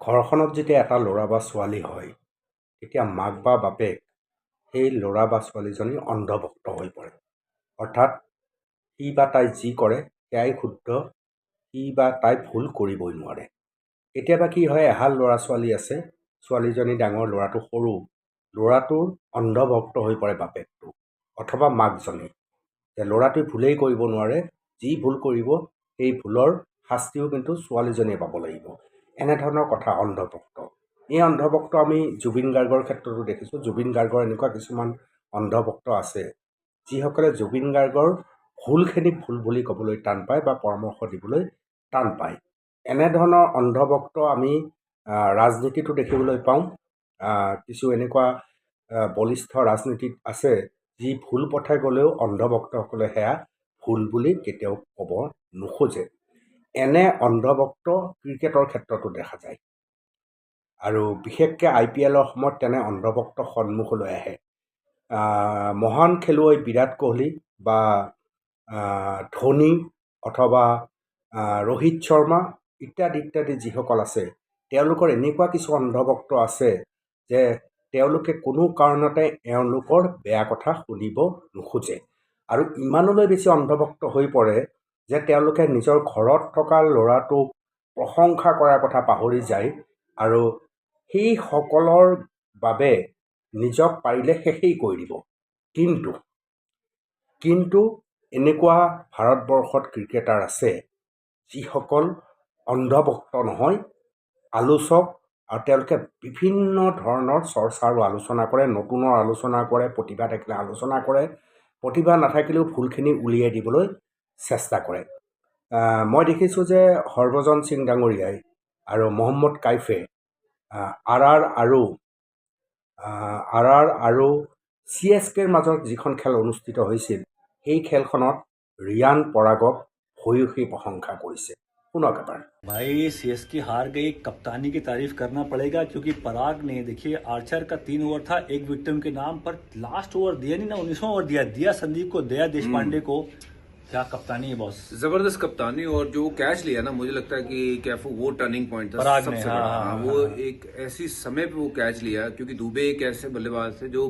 ঘৰখনত যেতিয়া এটা ল'ৰা বা ছোৱালী হয় তেতিয়া মাক বা বাপেক সেই ল'ৰা বা ছোৱালীজনী অন্ধভক্ত হৈ পৰে। অৰ্থাৎ সি বা তাই যি কৰে সেয়াই শুদ্ধ, সি বা তাই ভুল কৰিবই নোৱাৰে। কেতিয়াবা কি হয়, এহাল ল'ৰা ছোৱালী আছে, ছোৱালীজনী ডাঙৰ, ল'ৰাটো সৰু, ল'ৰাটোৰ অন্ধভক্ত হৈ পৰে বাপেকটো অথবা মাকজনী, যে ল'ৰাটোৱে ভুলেই কৰিব নোৱাৰে, যি ভুল কৰিব সেই ভুলৰ শাস্তিও কিন্তু ছোৱালীজনীয়ে পাব লাগিব। এনেধৰণৰ কথা অন্ধভক্ত। এই অন্ধভক্ত আমি জুবিন গাৰ্গৰ ক্ষেত্ৰতো দেখিছোঁ। জুবিন গাৰ্গৰ এনেকুৱা কিছুমান অন্ধভক্ত আছে যিসকলে জুবিন গাৰ্গৰ ভুলখিনিক ভুল বুলি ক'বলৈ টান পায় বা পৰামৰ্শ দিবলৈ টান পায়। এনেধৰণৰ অন্ধভক্ত আমি ৰাজনীতিতো দেখিবলৈ পাওঁ। কিছু এনেকুৱা বলিষ্ঠ ৰাজনীতিত আছে যি ভুল পথে গ'লেও অন্ধভক্তসকলে সেয়া ভুল বুলি কেতিয়াও ক'ব নোখোজে। এনে অন্ধভক্ত ক্ৰিকেটৰ ক্ষেত্ৰতো দেখা যায় আৰু বিশেষকৈ IPLৰ সময়ত তেনে অন্ধভক্ত সন্মুখলৈ আহে। মহান খেলুৱৈ বিৰাট কোহলি বা ধোনী অথবা ৰোহিত শৰ্মা ইত্যাদি ইত্যাদি যিসকল আছে, তেওঁলোকৰ এনেকুৱা কিছু অন্ধভক্ত আছে যে তেওঁলোকে কোনো কাৰণতে এওঁলোকৰ বেয়া কথা শুনিব নোখোজে আৰু ইমানলৈ বেছি অন্ধভক্ত হৈ পৰে যে তেওঁলোকে নিজৰ ঘৰত থকা ল'ৰাটোক প্ৰশংসা কৰাৰ কথা পাহৰি যায় আৰু সেই সকলৰ বাবে নিজক পাৰিলে শেষেই কৰি দিব। কিন্তু এনেকুৱা ভাৰতবৰ্ষত ক্ৰিকেটাৰ আছে যিসকল অন্ধভক্ত নহয়, আলোচক, আৰু তেওঁলোকে বিভিন্ন ধৰণৰ চৰ্চা আৰু আলোচনা কৰে, নতুনৰ আলোচনা কৰে, প্ৰতিভা থাকিলে আলোচনা কৰে, প্ৰতিভা নাথাকিলেও ভুলখিনি উলিয়াই দিবলৈ চেষ্টা কৰে। মই দেখিছোঁ যে হৰভজন সিং ডাঙৰীয়াই আৰু মহম্মদ কাইফে RR আৰু CSKৰ মাজত যিখন খেল অনুষ্ঠিত হৈছিল, সেই খেলখনত ৰিয়ান পৰাগক ভূয়সী প্ৰশংসা কৰিছে। শুনক এবাৰ। भाई CSK हार गई, कप्तानी की तारीफ करना पड़ेगा क्योंकि पराग ने, देखिए आर्चर का 3 ओवर था, एक विकेट के नाम पर लास्ट ओवर दिया नहीं ना, 19वां ओवर दिया संदीप को, दिया देशपांडे को। क्या कप्तानी है बॉस, जबरदस्त कप्तानी। और जो कैच लिया ना, मुझे लगता है कि कैफू वो टर्निंग पॉइंट था पराग ने, सबसे हाँ, बड़ा। हाँ, वो हाँ। एक ऐसी समय पे वो कैच लिया क्योंकि दुबे एक ऐसे बल्लेबाज थे जो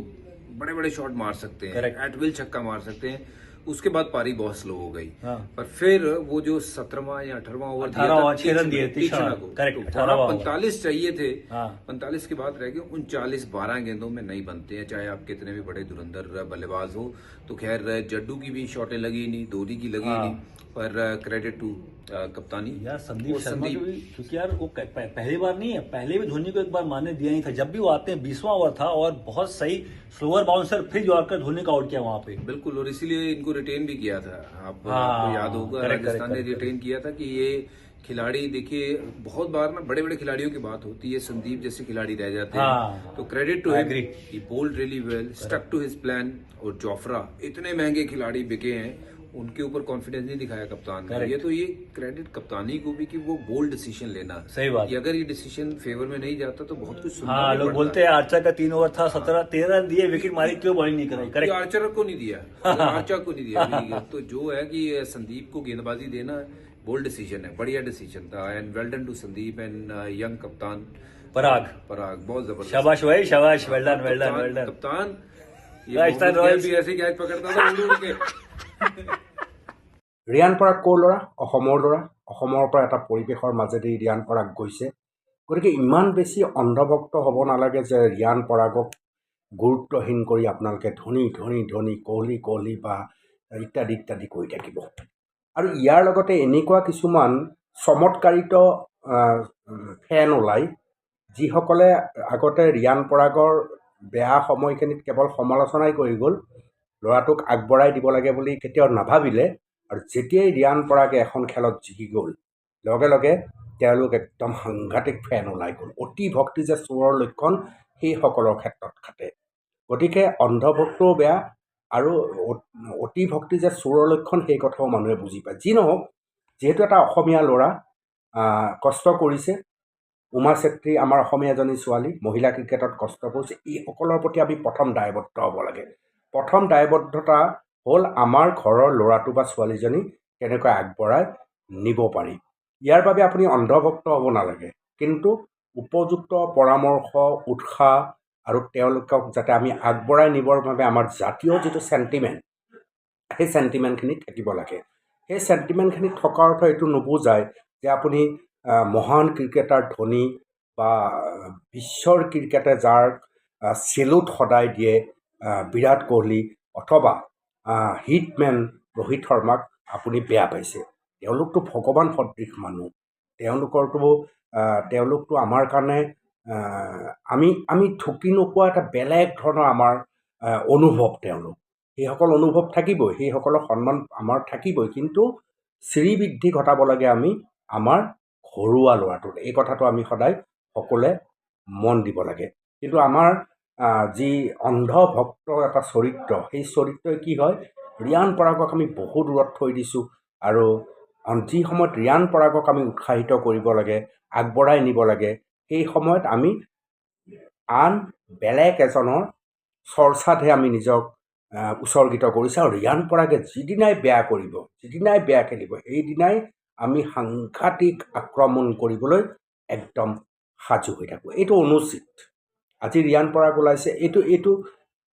बड़े बड़े शॉट मार सकते हैं, Correct. एट विल छक्का मार सकते हैं। उसके बाद पारी बहुत स्लो हो गई। हाँ। पर फिर वो जो 17वां या 18वां ओवर 18 ओवर 6 रन दिए तीक्ष्ण को, करेक्ट, तो 18वां ओवर 45 चाहिए थे। हाँ। 45 के बाद रह गए 39। 12 गेंदों में नहीं बनते हैं, चाहे आप कितने भी बड़े धुरंधर बल्लेबाज हो। तो खैर जड्डू की भी शॉटें लगी नहीं, धोनी की लगी हाँ। नहीं, पर क्रेडिट टू कप्तानी यार संदीप शर्मा को भी, क्योंकि यार वो पहली बार नहीं है, पहले भी धोनी को एक बार मारने दिया नहीं था, जब भी वो आते हैं 20वां ओवर था और बहुत सही स्लोअर बाउंसर फिर यॉर्कर धोनी का आउट किया वहां पे। बिल्कुल, और इसीलिए इनको रिटेन भी किया था। आपको हाँ, याद होगा, करेक्ट, राजस्थान ने करेक्ट, रिटेन किया था कि ये खिलाड़ी, देखिए बहुत बार ना बड़े बड़े खिलाड़ियों की बात होती है, संदीप जैसे खिलाड़ी रह जाते हैं। हाँ, तो credit to I him, agree. He bowled really well, stuck to his plan. और जोफ्रा, इतने महंगे खिलाड़ी बिके हैं, उनके ऊपर कॉन्फिडेंस नहीं दिखाया कप्तान ने। Correct. ये तो ये क्रेडिट कप्तानी को भी कि वो बोल्ड डिसीजन लेना। सही बात। कि अगर ये डिसीजन फेवर में नहीं जाता तो बहुत कुछ सुनना हाँ, भी लोग पड़ता। बोलते हैं आर्चर का 3 ओवर था, 13 रन दिए, विकेट मारी, क्यों बॉलिंग नहीं कराई। ये करेक्ट। आर्चर को नहीं दिया, आर्चर को नहीं दिया अभी। तो जो है कि संदीप को गेंदबाजी देना बोल्ड डिसीजन है, बढ़िया डिसीजन था। And well done to Sandeep and young कप्तान पराग बहुत जबरदस्त। शाबाश भाई, शाबाश, well done, well done, well done. कप्तान ये राजस्थान मोहम्मद रॉयल्स भी ऐसे कैच पकड़ता था उड़ उड़ के। ৰিয়ান পৰাগ ক'ৰ ল'ৰা? অসমৰ ল'ৰা। অসমৰ পৰা এটা পৰিৱেশৰ মাজেদি ৰিয়ান পৰাগ গৈছে। গতিকে ইমান বেছি অন্ধভক্ত হ'ব নালাগে যে ৰিয়ান পৰাগক গুৰুত্বহীন কৰি আপোনালোকে ধোনী ধোনী ধোনী, কোহলি কোহলি বা ইত্যাদি ইত্যাদি কৰি থাকিব। আৰু ইয়াৰ লগতে এনেকুৱা কিছুমান চমৎকাৰিত ফেন ওলায় যিসকলে আগতে ৰিয়ান পৰাগৰ বেয়া সময়খিনিত কেৱল সমালোচনাই কৰি গ'ল, ল'ৰাটোক আগবঢ়াই দিব লাগে বুলি কেতিয়াও নাভাবিলে। আৰু যেতিয়াই ৰিয়ান পৰাগে এখন খেলত জিকি গ'ল, লগে লগে তেওঁলোক একদম সাংঘাতিক ফেন ওলাই গ'ল। অতি ভক্তি যে চোৰৰ লক্ষণ, সেইসকলৰ ক্ষেত্ৰত খাটে। গতিকে অন্ধভক্তও বেয়া আৰু অতি ভক্তি যে চোৰৰ লক্ষণ, সেই কথাও মানুহে বুজি পায়। যি নহওক, যিহেতু এটা অসমীয়া ল'ৰা কষ্ট কৰিছে, উমা চেত্ৰী আমাৰ অসমীয়া এজনী ছোৱালী, মহিলা ক্ৰিকেটত কষ্ট কৰিছে, এইসকলৰ প্ৰতি আমি প্ৰথম দায়বদ্ধ হ'ব লাগে। প্ৰথম দায়বদ্ধতা হ'ল আমাৰ ঘৰৰ ল'ৰাটো বা ছোৱালীজনী কেনেকৈ আগবঢ়াই নিব পাৰি। ইয়াৰ বাবে আপুনি অন্ধভক্ত হ'ব নালাগে, কিন্তু উপযুক্ত পৰামৰ্শ, উৎসাহ আৰু তেওঁলোকক যাতে আমি আগবঢ়াই নিবৰ বাবে আমাৰ জাতীয় যিটো চেণ্টিমেণ্ট, সেই চেণ্টিমেণ্টখিনি থাকিব লাগে। সেই চেণ্টিমেণ্টখিনি থকাৰ অৰ্থ এইটো নুবুজায় যে আপুনি মহান ক্ৰিকেটাৰ ধোনী বা বিশ্বৰ ক্ৰিকেটে যাৰ চেলুট সদায় দিয়ে বিৰাট কোহলি অথবা হিটমেন ৰোহিত শৰ্মাক আপুনি বেয়া পাইছে। তেওঁলোকতো ভগৱান সদৃশ মানুহ। তেওঁলোকতো আমাৰ কাৰণে আমি ঢুকি নোপোৱা এটা বেলেগ ধৰণৰ আমাৰ অনুভৱ। সেইসকল অনুভৱ থাকিবই, সেইসকলৰ সন্মান আমাৰ থাকিবই, কিন্তু শ্ৰীবৃদ্ধি ঘটাব লাগে আমি আমাৰ ঘৰুৱা ল'ৰাটোত। এই কথাটো আমি সদায় সকলোৱে মন দিব লাগে। কিন্তু আমাৰ যি অন্ধভক্ত এটা চৰিত্ৰ, সেই চৰিত্ৰই কি হয়, ৰিয়ান পৰাগক আমি বহু দূৰত থৈ দিছোঁ। আৰু যি সময়ত ৰিয়ান পৰাগক আমি উৎসাহিত কৰিব লাগে, আগবঢ়াই নিব লাগে, সেই সময়ত আমি আন বেলেগ এজনৰ চৰ্চাতহে আমি নিজক উৎসৰ্গিত কৰিছোঁ। আৰু ৰিয়ান পৰাগে যিদিনাই বেয়া কৰিব, যিদিনাই বেয়া খেলিব, সেইদিনাই আমি সাংঘাতিক আক্ৰমণ কৰিবলৈ একদম সাজু হৈ থাকোঁ। এইটো অনুচিত। আজি ৰিয়ান পৰাগ ওলাইছে,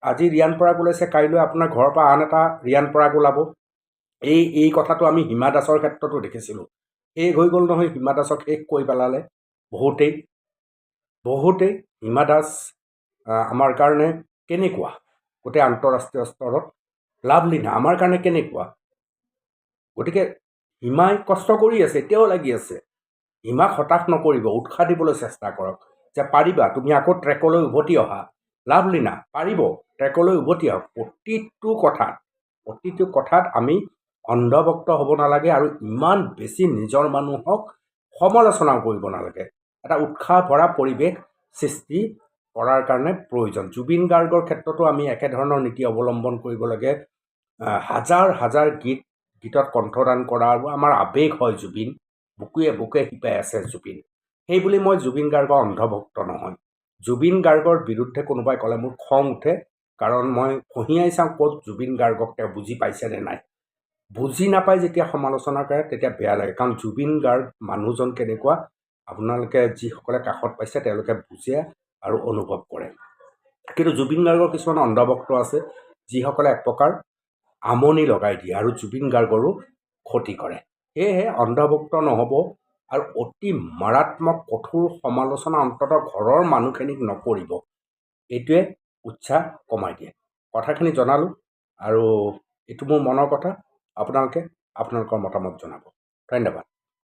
আজি ৰিয়ান পৰাগ ওলাইছে, কাইলৈ আপোনাৰ ঘৰৰ পৰা আন এটা ৰিয়ান পৰাগ ওলাব। এই কথাটো আমি হিমা দাসৰ ক্ষেত্ৰতো দেখিছিলোঁ। শেষ হৈ গ'ল নহয়, হিমা দাসক শেষ কৰি পেলালে বহুতেই। হিমা দাস আমাৰ কাৰণে কেনেকুৱা, গোটেই আন্তঃৰাষ্ট্ৰীয় স্তৰত লাভলীনা আমাৰ কাৰণে কেনেকুৱা। গতিকে হিমাই কষ্ট কৰি আছে, এতিয়াও লাগি আছে। হিমাক হতাশ নকৰিব, উৎসাহ দিবলৈ চেষ্টা কৰক যে পাৰিবা, তুমি আকৌ ট্ৰেকলৈ উভতি অহা। লাভলীনা পাৰিব, ট্ৰেকলৈ উভতি আহক। প্ৰতিটো কথাত আমি অন্ধভক্ত হ'ব নালাগে আৰু ইমান বেছি নিজৰ মানুহক সমালোচনাও কৰিব নালাগে। এটা উৎসাহ ভৰা পৰিৱেশ সৃষ্টি কৰাৰ কাৰণে প্ৰয়োজন। জুবিন গাৰ্গৰ ক্ষেত্ৰতো আমি একেধৰণৰ নীতি অৱলম্বন কৰিব লাগে। হাজাৰ হাজাৰ গীতত কণ্ঠদান কৰা আৰু আমাৰ আৱেগ হয় জুবিন, বুকুৱে শিপাই আছে জুবিন। সেইবুলি মই জুবিন গাৰ্গৰ অন্ধভক্ত নহয়। জুবিন গাৰ্গৰ বিৰুদ্ধে কোনোবাই ক'লে মোৰ খং উঠে, কাৰণ মই ফঁহিয়াই চাওঁ ক'ত জুবিন গাৰ্গক তেওঁ বুজি পাইছে নে নাই। বুজি নাপায় যেতিয়া সমালোচনা কৰে তেতিয়া বেয়া লাগে, কাৰণ জুবিন গাৰ্গ মানুহজন কেনেকুৱা আপোনালোকে যিসকলে কাষত পাইছে তেওঁলোকে বুজে আৰু অনুভৱ কৰে। কিন্তু জুবিন গাৰ্গৰ কিছুমান অন্ধভক্ত আছে যিসকলে এক প্ৰকাৰ আমনি লগাই দিয়ে আৰু জুবিন গাৰ্গৰো ক্ষতি কৰে। সেয়েহে অন্ধভক্ত নহ'ব আৰু অতি মাৰাত্মক কঠোৰ সমালোচনা অন্ততঃ ঘৰৰ মানুহখিনিক নকৰিব। এইটোৱে উৎসাহ কমাই দিয়ে। কথাখিনি জনালোঁ আৰু এইটো মোৰ মনৰ কথা। আপোনালোকে আপোনালোকৰ মতামত জনাব। ধন্যবাদ।